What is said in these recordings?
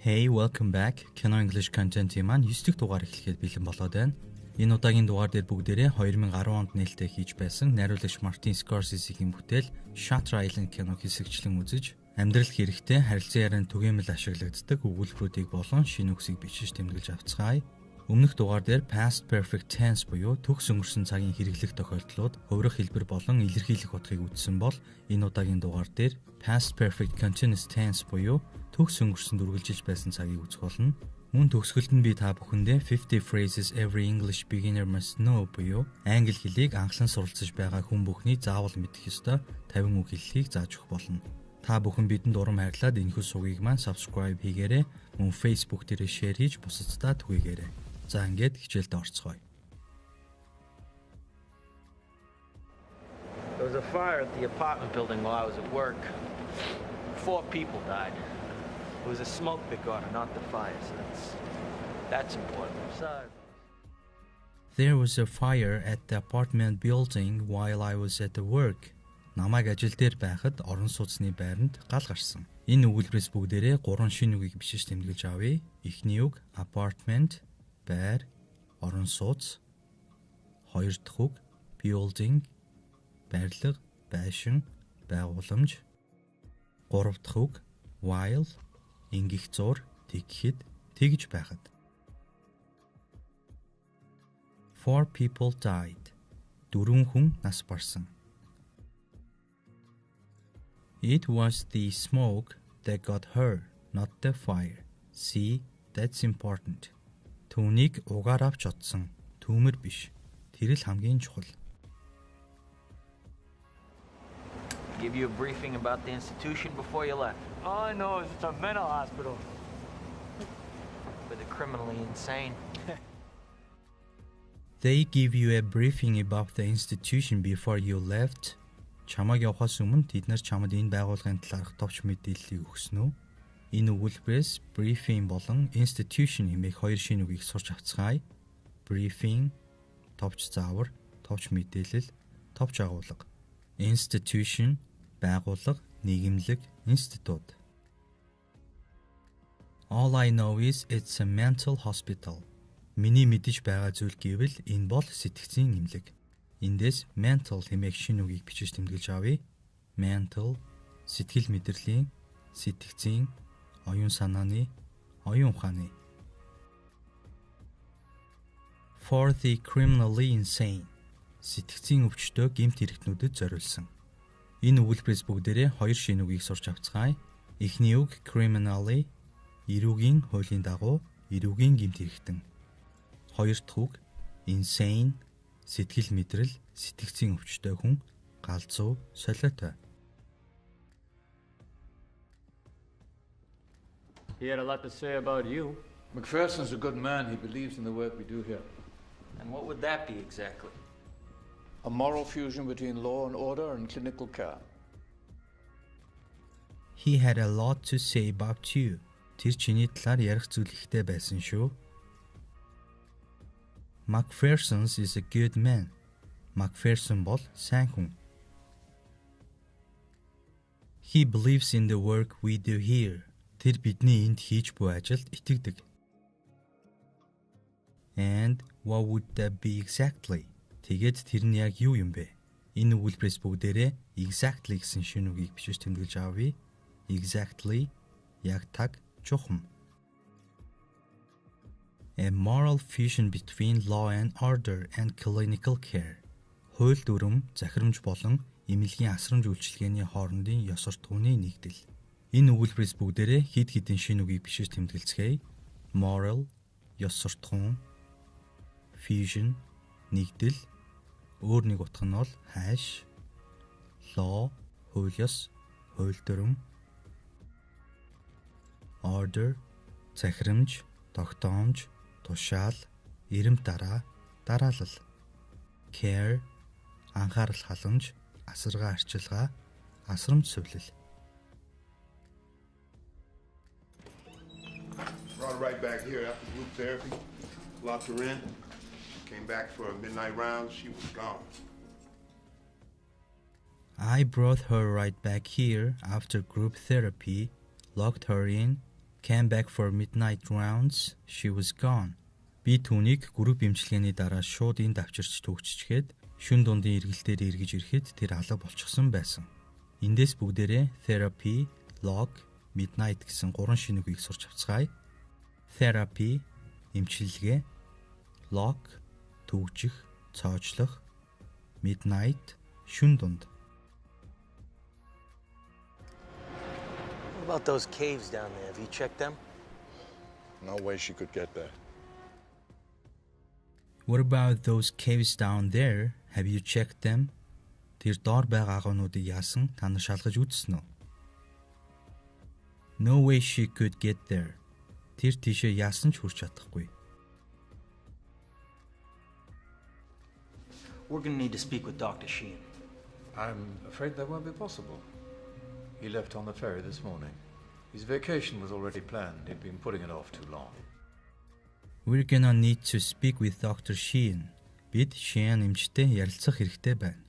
Hey, welcome back. Kino English Content-ийн маань 9 дэх дугаар эхлэхэд бэлэн болоод байна. Энэ удаагийн дугаар дээр бүгдээрээ 2010 онд нээлттэй хийж байсан найруулагч Мартин Скорсезигийн бүтээл Shutter Island киног хэсэгчлэн үзэж, амьдрал хэрэгтэй харилцан ярианд түгээмэл ашиглагддаг өгүүлбэрүүдийг болон шинэ үгсийг бичиж тэмдэглэж авцгаая. Өмнөх дугаар дээр past perfect tense буюу төгс өнгөрсөн цагийн хэрэглэх тохиолдлууд хувирах хэлбэр болон илэрхийлэх утгыг үзсэн бол энэ удаагийн дугаар дээр past perfect continuous tense буюу төгс өнгөрсөнд үргэлжилж байсан цагийг үзэх болно. Мөн төгсгөлд нь би та бүхэндээ 50 phrases every English beginner must know буюу англи хэлийг анхлан суралцж байгаа хүн бүхний заавал мэдэх ёстой 50 үг хэллэгийг зааж өгөх болно. Та бүхэн бидэнд урам хайрлаад энэхүү сугийг маань subscribe хийгээрэй. Мөн Facebook дээр share хийж бусадтай түгээгээрэй. За ингээд хичээлд орцгоё. There was a fire at the apartment building while I was at work. 4 people died. It was a smoke that got it, not the fire, so that's important. Sorry. There was a fire at the apartment building while I was at work. Намайг ажил дээр байхад орон сууцны байранд гал гарсан. Энэ өгүүлбэрээс бүгдээрээ 3 шинэ үгийг бичиж тэмдэглэж авъя. Эхний үг apartment, байр, орон сууц. Хоёр дахь үг building, байрлал, байшин, байгууламж. Гурав дахь үг while, ингэх зур, тэгхэд, тэгж байхад. 4 people died. 4 хүн нас барсан. It was the smoke that got her, not the fire. See, that's important. Түүнийг угаар авч одсон. Түүмэр биш. Тэр л хамгийн чухал. Give you a briefing about the institution before you left. All I know is it's a mental hospital. For the criminally insane. They give you a briefing about the institution before you left. Чамайг явахаас өмнө тэд нар чамд энэ байгууллагын талаарх товч мэдээллийг өгсөн үү? Энэ өгүүлбэрээс briefing болон institution хэмээх хоёр шинэ үгийг сурч авцгаая. Briefing, товч заавар, товч мэдээлэл, товч агуулга. Institution, байгууллага, нийгэмлэг, институт. All I know is it's a mental hospital. Миний мэдэж байгаа зүйл гэвэл энэ бол сэтгцийн эмнэлэг. Эндээс mental хэмээх шинэ үгийг бичиж тэмдэглэж авъя. Mental, сэтгэл мэдрэлийн, сэтгцийн, оюун санааны, оюун ухааны. For the criminally insane. Сэтгцийн өвчтөө гэмт хэрэгтнүүдэд зориулсан. Энэ өгүүлбэрээс бүгдээрээ хоёр шинэ үгийг сурч авцгаая. Эхний үг criminally, эрүүгийн хуулийн дагуу, эрүүгийн гэмт хэрэгтэн. Хоёр дахь үг insane, сэтгэл мэдрэл, сэтгцийн өвчтөй хүн, галзуу, солиотой. He had a lot to say about you. McPherson's a good man. He believes in the work we do here. And what would that be exactly? A moral fusion between law and order and clinical care. He had a lot to say about you. Тэр чиний талаар ярих зүйл ихтэй байсан шүү. McPherson is a good man. McPherson бол сайн хүн. He believes in the work we do here. Тэр бидний энд хийж буй ажилд итгэдэг. And what would that be exactly? Тэгээд тэр нь яг юу юм бэ? Энэ өгүүлбэрээс бүгдээрээ exactly гэсэн шинэ үгийг бичиж тэмдэглэж авъя. Exactly, яг таг, чухам. A moral fusion between law and order and clinical care. Хууль дүрм, захирамж болон эмнэлгийн асрамж үйлчилгээний хоорондын ёс суртахууны нэгдэл. Энэ өгүүлбэрээс бүгдээрээ хэд хэдэн шинэ үгийг бичиж тэмдэглэцгээе. Moral, ёс суртахуун, fusion, нэгдэл, өөр нэг утга нь бол хайш, law, хууль ёс, хууль дүрм, order, захирамж, тогтоомж, тушаал, эрэмт дараа, дараалал. Care, анхаарал халамж, асаргаа арчилгаа, асрамж сувлал. Brought her right back here after group therapy. Locked her in. Came back for a midnight round. She was gone. I brought her right back here after group therapy, locked her in. came back for midnight rounds, she was gone. Би түүнийг групп эмчилгээний дараа шууд энд авчирч төгччгээд шүн дундын эргэлтээр эргэж ирэхэд тэр алга болчихсон байсан. Эндээс бүгдээрээ therapy, log, midnight гэсэн 3 шинэ үгийг сурч авцгаая. Therapy эмчилгээ, log төгжих, цоочлох, midnight шүн дунд. What about those caves down there? Have you checked them? No way she could get there. What about those caves down there? Have you checked them? Тэр доор байгаа агуунуудыг яасан та нар шалгаж үзсэн үү? No way she could get there. Тэр тийшээ яасан ч хүрч чадахгүй. We're gonna need to speak with Dr. Sheehan. I'm afraid that won't be possible. He left on the ferry this morning. His vacation was already planned. He'd been putting it off too long. We're gonna need to speak with Dr. Sheehan. Бид Sheehan эмчтэй ярилцах хэрэгтэй байна.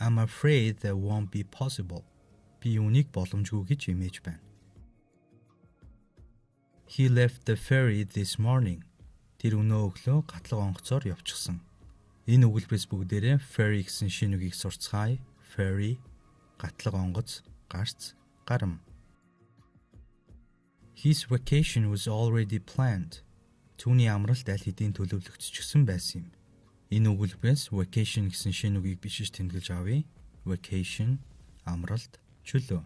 I'm afraid that won't be possible. Би үүнийг боломжгүй гэж имэж байна. He left the ferry this morning. Тэр өнөө өглөө гатлага онгоцоор явчихсан. Энэ өгүүлбэрээс бүгдээрээ ferry гэсэн шинэ үгийг сурцгаая. Ferry, гатлага онгоц, гарц, гарам. His vacation was already planned. Түүний амралт аль хэдийн төлөвлөгдчихсөн байсан юм. Энэ өгүүлбэрээс vacation гэсэн шинэ үгийг бичиж тэмдэглэж авъя. Vacation, амралт, чөлөө.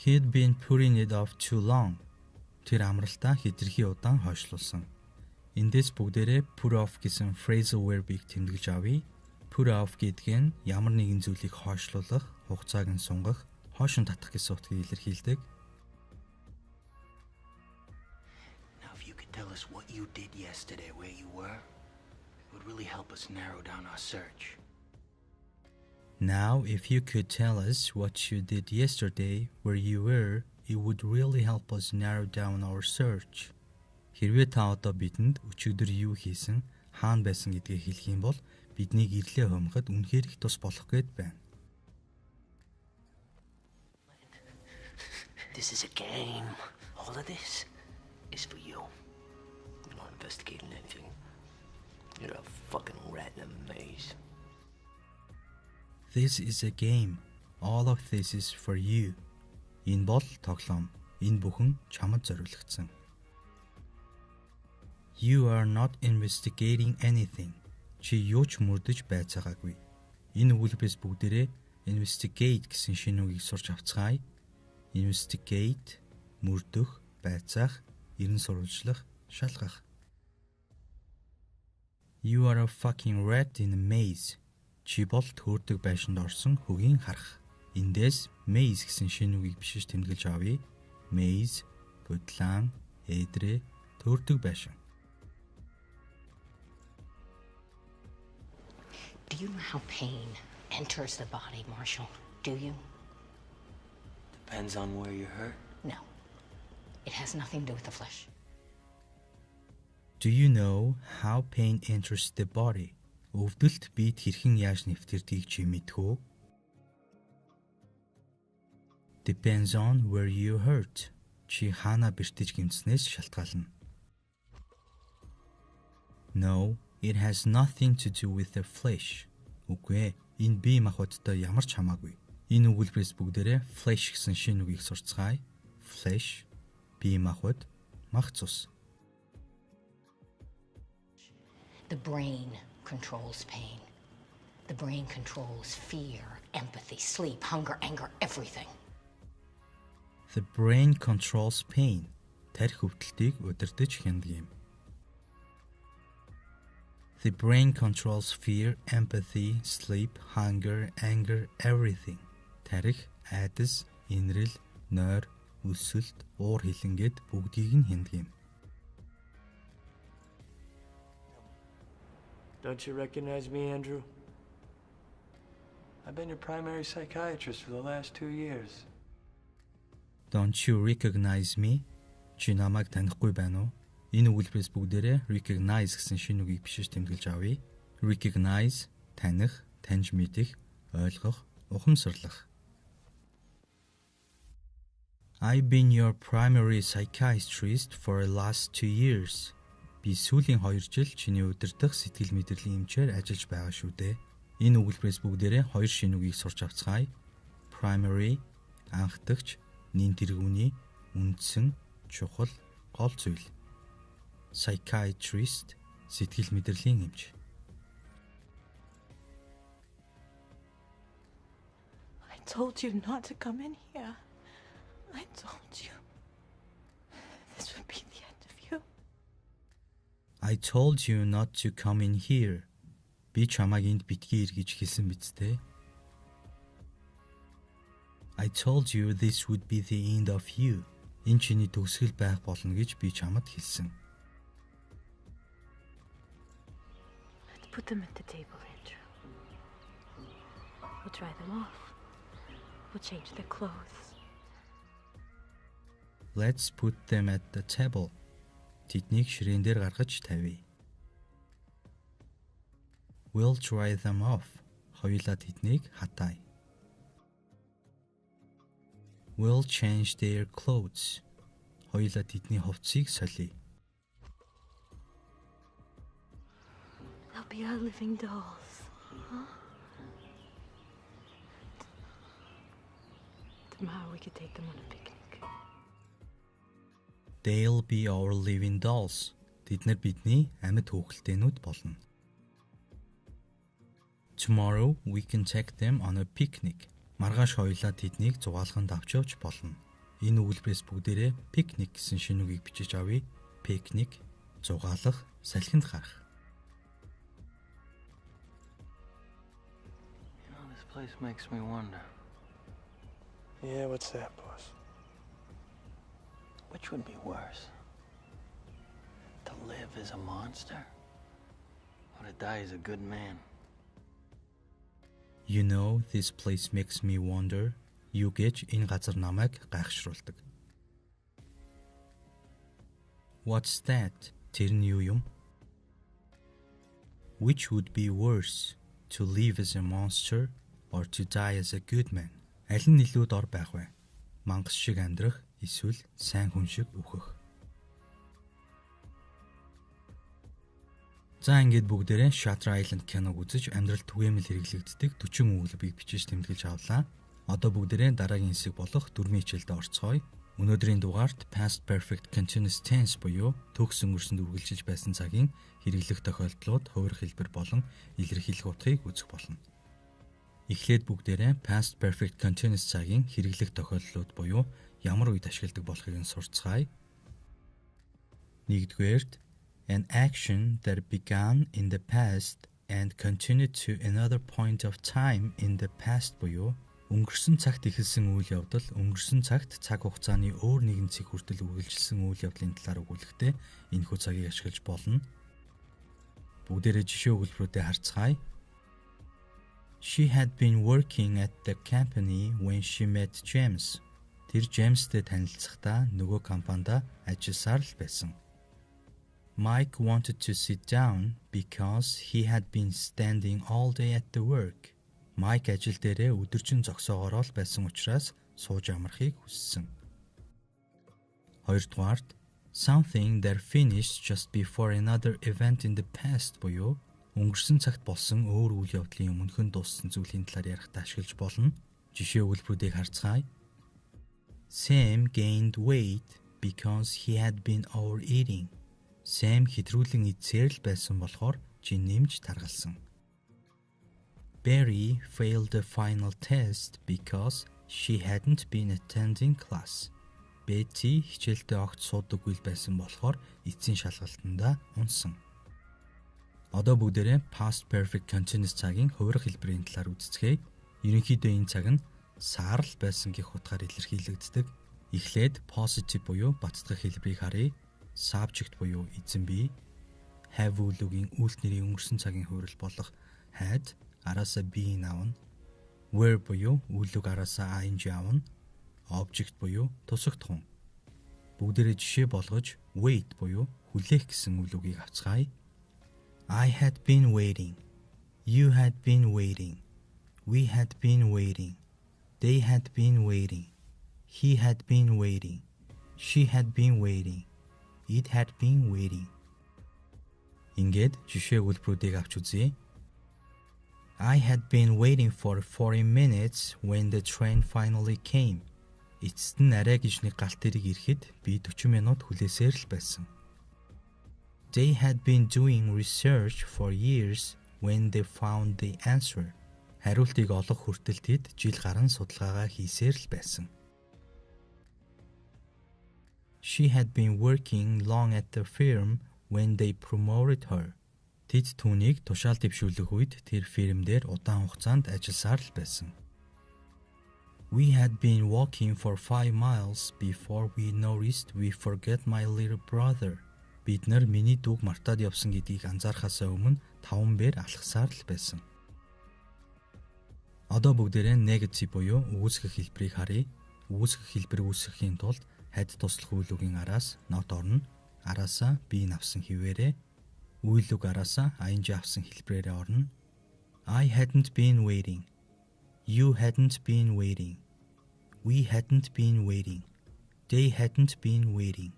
He'd been putting it off too long. Тэр амралтаа хэтэрхий удаан хойшлуулсан. Эндээс бүгдээрээ put off гэсэн phrasal verb-ийг тэмдэглэж авъя. Put off гэдэг нь ямар нэгэн зүйлийг хойшлуулах, хугацааг нь сунгах, хойшин татах гэсэн утгыг илэрхийлдэг. Tell us what you did yesterday, where you were. It would really help us narrow down our search. Now, if you could tell us what you did yesterday, where you were, it would really help us narrow down our search. Хэрвээ та одоо бидэнд өчигдөр юу хийсэн, хаана байсан гэдгийг хэлэх юм бол биднийг ирлээ хомоход үнэхээр их тус болох гээд байна. This is a game. All of this is for you. You're not investigating anything. You're a fucking rat in a maze. This is a game. All of this is for you. Энэ бол тоглоом. Энэ бүхэн чамд зориулагдсан. You are not investigating anything. Чи юу ч мөрдөж байцаагаагүй. Энэ өгүүлбэрээс бүгдээрээ investigate гэсэн шинэ үгийг сурч авцгаая. Investigate, мөрдөх, байцаах, ерэн сурвалжлах, шалгах. You are a fucking rat in a maze. Чи бол төөрдөг байшинд орсон хөгийн харах. Эндээс maze гэсэн шинэ үгийг бичиж тэмдэглэж авъя. Maze, бодлаан, эдрээ, төөрдөг байшин. Do you know how pain enters the body, Marshall? Do you? Depends on where you're hurt. No. It has nothing to do with the flesh. Do you know how pain enters the body? Өвдөлт биед хэрхэн яаж нэвтэрдгийг чи мэдэх үү? Depends on where you hurt. Чи хаана бэртэж гэмтснээс шалтгаална. No, it has nothing to do with the flesh. Үгүй ээ, энэ бие махбодтой ямар ч хамаагүй. Энэ өгүүлбэрээс бүгдээрээ flesh гэсэн шинэ үгийг сурцгаая. Flesh, бие махбод, мах цус. The brain controls pain. The brain controls fear, empathy, sleep, hunger, anger, everything. The brain controls pain. Тарих өвдөлтийг удирдах хяндаг юм. The brain controls fear, empathy, sleep, hunger, anger, everything. Тарих, айдас, инрэл, нойр, өсөлт, уур хилэнгээд бүгдийг нь хяндаг юм. Don't you recognize me, Andrew? I've been your primary psychiatrist for the last 2 years. Don't you recognize me? Чи намайг танихгүй байна уу? Энэ өгүүлбэрээс бүгдээрээ recognize гэсэн шинэ үгийг бичиж тэмдэглэж авъя. Recognize, таних, таньж мэдэх, ойлгох, ухамсарлах. I've been your primary psychiatrist for the last 2 years. Би сүүлийн 2 жил чиний удирдах сэтгэл мэдрэлийн эмчээр ажиллаж байгаа шүү дээ. Энэ өгүүлбэрээс бүгдээрээ 2 шинэ үгийг сурч авцгаая. Primary анхдагч, нэн тэргүүний, үндсэн, чухал, гол зүйл. Psychiatrist сэтгэл мэдрэлийн эмч. I told you not to come in here. I told you this would be the end of you. I told you not to come in here. Би чамайг энд битгий ир гэж хэлсэн биз дээ. I told you this would be the end of you. Энэ чиний төгсгөл байх болно гэж би чамд хэлсэн. Let's put them at the table, Andrew. We'll dry them off. We'll change their clothes. Let's put them at the table. Тэднийг ширээн дээр гаргаж тавья. We'll dry them off. Хоёулаа тэднийг хатаая. We'll change their clothes. Хоёулаа тэдний хувцсыг солиё. They'll be our living dolls. Huh? Tomorrow we could take them on a picnic. They'll be our living dolls. Тэд нар бидний амьд хүүхэлдэйнүүд болно. Tomorrow we can take them on a picnic. Маргааш хоёулаа тэднийг зугаалганд авч явж болно. Энэ өгүүлбэрээс бүгдээрээ picnic гэсэн шинэ үгийг бичиж авъя. Picnic, зугаалах, салхинд гарах. You know, this place makes me wonder. Yeah, what's that, boss? Which would be worse? To live as a monster? Or to die as a good man? You know, this place makes me wonder. Юу гэж энэ газар намайг гайхшруулдаг. What's that? Тэр нь юу юм? Which would be worse? To live as a monster or to die as a good man? Аль нь илүү дор байх вэ? Мангас шиг амьдрах эсвэл сайн хүн шиг үхэх. За ингээд бүгдээрээ Shutter Island киног үзэж амьдрал түгээмэл хэрэглэгддэг 40 өгүүлбэрийг бичиж тэмдэглэж авлаа. Одоо бүгдээрээ дараагийн хэсэг болох 4-ийн хичээлдээ орцгоё. Өнөөдрийн дугаарт Past Perfect Continuous Tense буюу төгс өнгөрсөнд үргэлжилж байсан цагийн хэрэглэх тохиолдлууд, хувирах хэлбэр болон илэрхийлэх утгыг үзэх болно. Эхлээд бүгдээрээ Past Perfect Continuous цагийн хэрэглэх тохиолдлууд буюу ямар үед ашигладаг болохыг нь сурцгаая. Нэгдүгээрт an action that began in the past and continued to another point of time in the past буюу өнгөрсөн цагт эхэлсэн үйл явдал өнгөрсөн цагт цаг хугацааны өөр нэгэн цэг хүртэл үргэлжилсэн үйл явдлын талаар өгүүлэхдээ энэхүү цагийг ашиглаж болно. Бүгдээрээ жишээ өгүүлбэрүүдэд харцгаая. She had been working at the company when she met James. Тэр Джеймстэй танилцахдаа нөгөө компанид ажилласаар л байсан. Mike wanted to sit down because he had been standing all day at the work. Mike ажил дээрээ өдөржин зогсоогоор л байсан учраас сууж амрахыг хүссэн. Хоёрдугаарт something that finished just before another event in the past буюу өнгөрсөн цагт болсон өөр үйл явдлын өмнөхөн дууссан зүйлийн талаар ярихдаа ашиглаж болно. Жишээ өгүүлбэрүүдийг харцгаая. Sam gained weight because he had been overeating. Sam хэтрүүлэн идсээр л байсан болохоор жин нэмж таргалсан. Barry failed the final test because she hadn't been attending class. Betty хичээлдээ огт суудаггүй л байсан болохоор эцсийн шалгалтандаа унсан. Одоо бүгдээрээ Past Perfect Continuous цагийн хувирах хэлбэрийн талаар үздэцгээе. Ерөнхийдөө энэ цаг нь саарл байсан гэх утгаар илэрхийлэгддэг. Эхлээд positive буюу бацдах хэлбэрийг харъя. Subject буюу эзэн бий. Have үлгийн үйлс нэрийн өнгөрсөн цагийн хувирал болох had араасаа being авна. Were буюу үлэг араасаа ing авна. Object буюу тусагт хүн. Бүгдээрээ жишээ болгож wait буюу хүлээх гэсэн үлгийг авцгаая. I had been waiting. You had been waiting. We had been waiting. They had been waiting. He had been waiting. She had been waiting. It had been waiting. Ингээд жишээ өгүүлбэрүүдийг авч үзье. I had been waiting for 40 minutes when the train finally came. Эцэст нь арай гэж нэг галт тэрэг ирэхэд би 40 минут хүлээсээр л байсан. They had been doing research for years when they found the answer. Хариултыг олох хүртэл тэд жил гарan судалгаагаа хийсээр л байсан. She had been working long at the firm when they promoted her. Тэд түүнийг тушаал дэвшүүлэх үед тэр фирмээр удаан хугацаанд ажилласаар л байсан. We had been walking for 5 miles before we noticed we forgot my little brother. Бид нар миний дүүг мартаад явсан гэдгийг анзаарахаас өмнө 5 бээр алхасаар л байсан. Одоо бүгдээрээ негатив буюу үүсгэх хэлбэрийг харъя. Үүсгэх хэлбэр үүсгэхийн тулд хад туслах үйл үгийн араас not орно. Араасаа бийг авсан хിവэрээ. Үйл үг араасаа ing авсан хэлбэрээрээ орно. I hadn't been waiting. You hadn't been waiting. We hadn't been waiting. They hadn't been waiting.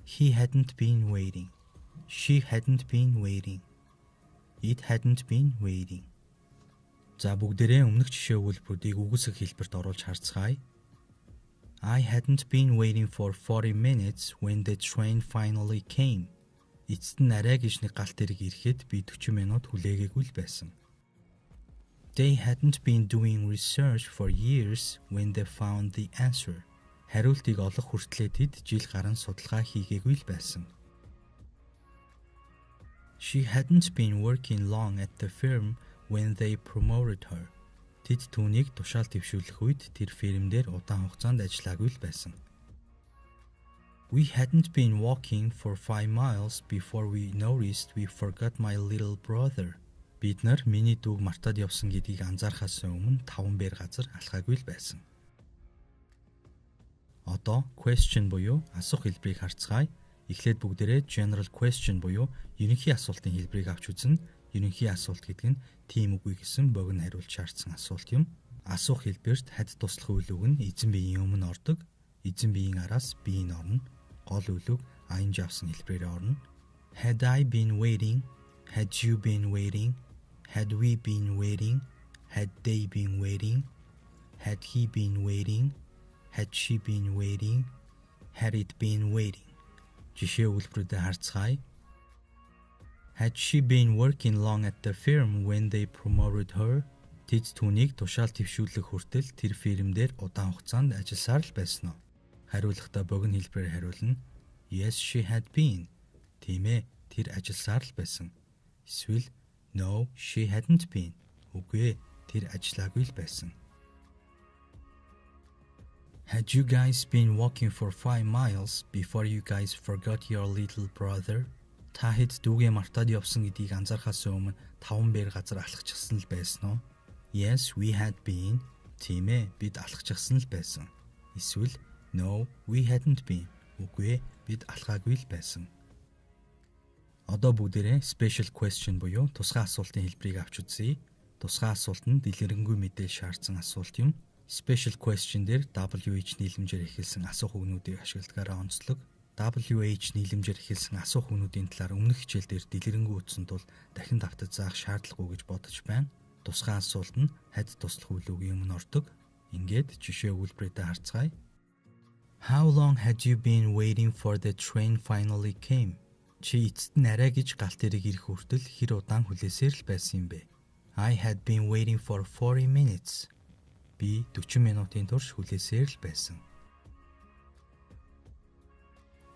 He hadn't been waiting. She hadn't been waiting. It hadn't been waiting. За бүгдээрээ өмнөх жишээ өгүүлбэрүүдийг үгүйсэх хэлбэрт оруулж харцгаая. I hadn't been waiting for 40 minutes when the train finally came. Эцэст нь арай гэж нэг галт тэрэг ирэхэд би 40 минут хүлээгээгүй л байсан. They hadn't been doing research for years when they found the answer. Хариултыг олох хүртлээр тэд жил гарan судалгаа хийгээгүй л байсан. She hadn't been working long at the firm when they promoted her. Тэд түүнийг тушаал дэвшүүлэх үед тэр фирмээр удаан хугацаанд ажиллаагүй л байсан. We hadn't been walking for 5 miles before we noticed we forgot my little brother. Бид нар миний дүүг мартаад явсан гэдгийг анзаарахаас өмнө 5 бээр газар алхаагүй л байсан. Одоо question буюу асуух хэлбэрийг харцгаая. Эхлээд бүгдээрээ general question буюу ерөнхий асуултын хэлбэрийг авч үзнэ. Ерөнхий асуулт гэдэг нь тийм үгүй гэсэн богино хариулт шаардсан асуулт юм. Асуух хэлбэрт хад туслах үйл үг нь эзэн биеийн өмнө ордог. Эзэн биеийн араас бие нь орно. Гол үйл үг ing авсан хэлбэрээр орно. Had I been waiting? Had you been waiting? Had we been waiting? Had they been waiting? Had he been waiting? Had she been waiting? Had it been waiting? Жишээ өгүүлбэрүүдэд харцгаая. Had she been working long at the firm when they promoted her? Тэд түүнийг тушаал дэвшүүлэх хүртэл тэр фирмээр удаан хугацаанд ажилласаар л байсан уу? Хариулахдаа богино хэлбэрээр хариулна. Yes, she had been. Тийм ээ, тэр ажилласаар л байсан. Эсвэл No, she hadn't been. Үгүй ээ, тэр ажиллаагүй л байсан. Had you guys been walking for 5 miles before you guys forgot your little brother? Та хэд дүүгээ мартаад явсан гэдгийг анзаарахаас өмнө 5 бээр газар алхчихсан л байсан уу? Yes, we had been. Тийм ээ, бид алхчихсан л байсан. Эсвэл No, we hadn't been. Үгүй ээ, бид алхаагүй л байсан. Одоо бүгдээрээ special question буюу тусгай асуултын хэлбэрийг авч үзье. Тусгай асуулт нь дэлгэрэнгүй мэдээлэл шаардсан асуулт юм. Special question дээр WH нийлэмжээр эхэлсэн асуух үгнүүдийг ашигладагаараа онцлог. WH нийлэмжээр эхэлсэн асуух үгнүүдийн талаар өмнөх хичээл дээр дэлгэрэнгүй утсан тул дахин давтаж заах шаардлагагүй гэж бодож байна. Тусгай асуулт нь хад туслах үйл үгийн өмнө ордог. Ингээд жишээ өгүүлбэрээр харцгаая. How long had you been waiting for the train finally came? Чи эцэст нь арай гэж галт тэрэг ирэх хүртэл хэр удаан хүлээсээр л байсан юм бэ? I had been waiting for 40 minutes. Би 40 минутын турш хүлээсээр л байсан.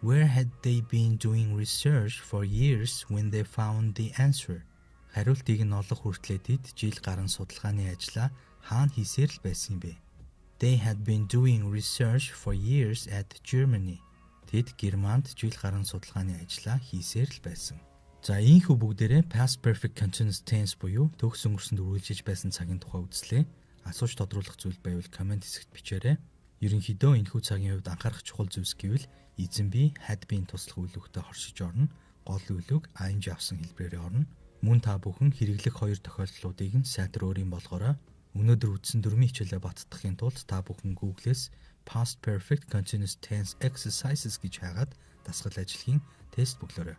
Where had they been doing research for years when they found the answer? Хариултыг нь олох хүртлээр тэд жил гарan судалгааны ажлаа хаана хийсээр л байсан юм бэ? They had been doing research for years at Germany. Тэд Германд жил гарan судалгааны ажлаа хийсээр л байсан. За ийхүү бүгдээрээ past perfect continuous tense буюу төгс өнгөрсөнд үргэлжиж байсан цагийн тухай үзлээ. Асууж тодруулах зүйл байвал комент хэсэгт бичээрэй. Ерөнхийдөө энэхүү цагийн хувьд анхаарах чухал зүйлс гэвэл эзэн бие had been туслах үйл өгтөд хоршиж орно. Гол үйл үг ing авсан хэлбэрээр орно. Мөн та бүхэн хэрэглэх хоёр тохиолдлуудыг нь сайтар өөрийн болгоорой. Өнөөдөр үзсэн 4 хичээлээ баттгахын тулд та бүхэн Google-с past perfect continuous tense exercises гэж хайгаад дасгал ажлын тест бүглөөрэй.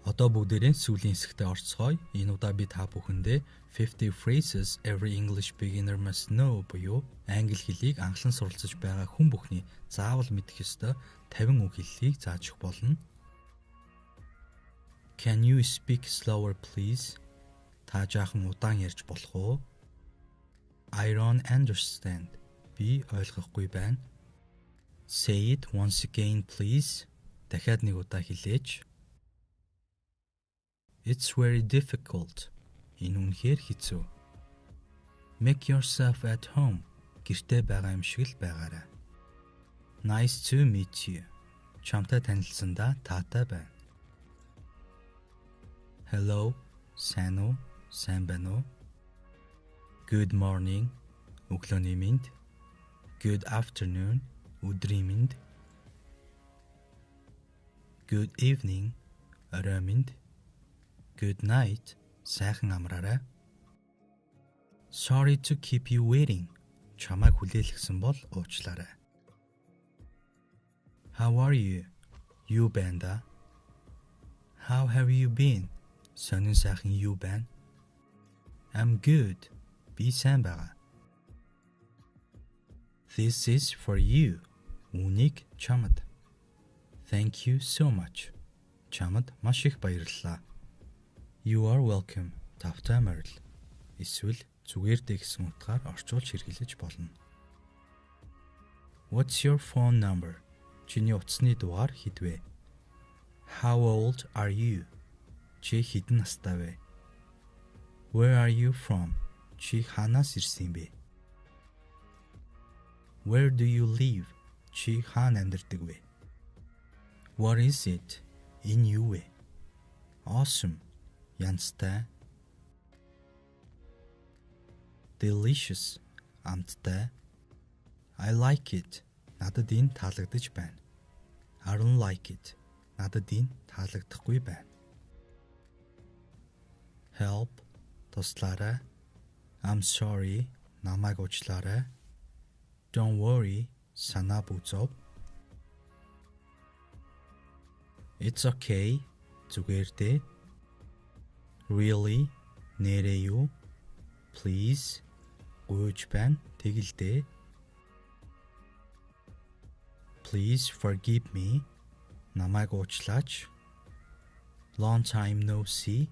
Одоо бүгдээрээ сүүлийн хэсэгтээ орцгоё. Энэ удаа би та бүхэндээ 50 phrases every English beginner must know буюу англи хэлийг анхлан суралцж байгаа хүн бүхний заавал мэдэх ёстой 50 үг хэллэгийг зааж өгөх болно. Can you speak slower please? Та жаахан удаан ярьж болох уу? I don't understand. Би ойлгохгүй байна. Say it once again please. Дахиад нэг удаа хэлээч. It's very difficult. Энэ үнэхээр хэцүү. Make yourself at home. Гэртээ байгаа юм шиг л байгаарай. Nice to meet you. Чамтай танилцсандаа таатай байна. Hello, сайн уу? Сайн байна уу? Good morning. Өглөөний мэнд. Good afternoon. Өдрийн мэнд. Good evening. Орой мэнд. Good night. Сайхан амраарай. Sorry to keep you waiting. Чамайг хүлээлгэсэн бол уучлаарай. How are you? Юу байна да? How have you been? Сонин сайхан юу байна? I'm good. Би сайн байгаа. This is for you. Үнийг чамд. Thank you so much. Чамд маш их баярлалаа. You are welcome. Тавтай морил. Эсвэл зүгээр дээ гэсэн утгаар орчуулж хэрэглэж болно. What's your phone number? Чиний утасны дугаар хэд вэ? How old are you? Чи хэдэн настай вэ? Where are you from? Чи хаанаас ирсэн бэ? Where do you live? Чи хаана амьдардаг вэ? What is it? Энэ юу вэ? Awesome. Янзтай. Delicious. Амттай. I like it. Надад энэ таалагдж байна. I don't like it. Надад энэ таалагдахгүй байна. Help. Туслаарай. I'm sorry. Намайг уучлаарай. Don't worry. Санаа бүзов. It's okay. Зүгээр дээ. Really? Нэрээ юу? Please. Гүйж байна. Тэгэлдээ. Please forgive me. Намайг уучлаач. Long time no see.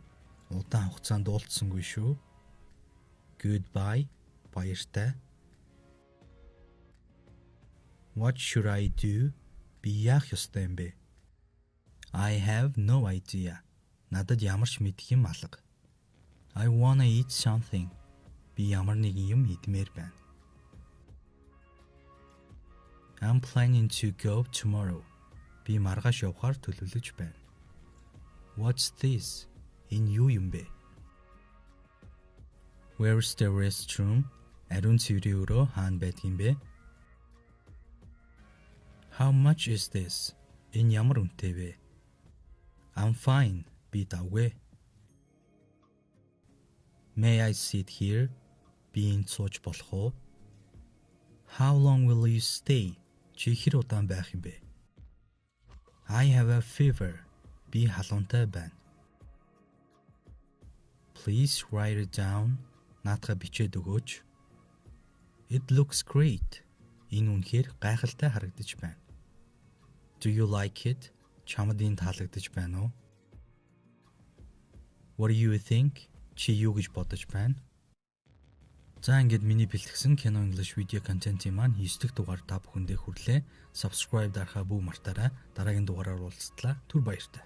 Удаан хугацаанд уулзсангүй шүү. Goodbye. Баяртай. What should I do? Би яах ёстой юм бэ? I have no idea. Надад ямар ч мэдэх юм алга. I wanna eat something. Би ямар нэгэн юм идмээр байна. I'm planning to go tomorrow. Би маргааш явахаар төлөвлөж байна. What's this? Энэ юу юм бэ? Where's the restroom? Ариун цэврийн өрөө хаана байдгийм бэ? How much is this? Энэ ямар үнэтэй вэ? I'm fine. Би давгүй. May I sit here? Би энд сууж болох уу? How long will you stay? Чи хэр удаан байх юм бэ? I have a fever. Би халуунтай байна. Please write it down. Наадхаа бичээд өгөөч. It looks great. Энэ үнэхээр гайхалтай харагдаж байна. Do you like it? Чамд энэ таалагдаж байна уу? What do you think? Чи юу гэж бодож байна? За ингээд миний бэлтгэсэн Kino English video content-ийн маань 9 дахь дугаар та бүхэндээ хүрлээ. Subscribe дарахаа бүү мартаарай. Дараагийн дугаараар уулзтлаа. Түр баяртай.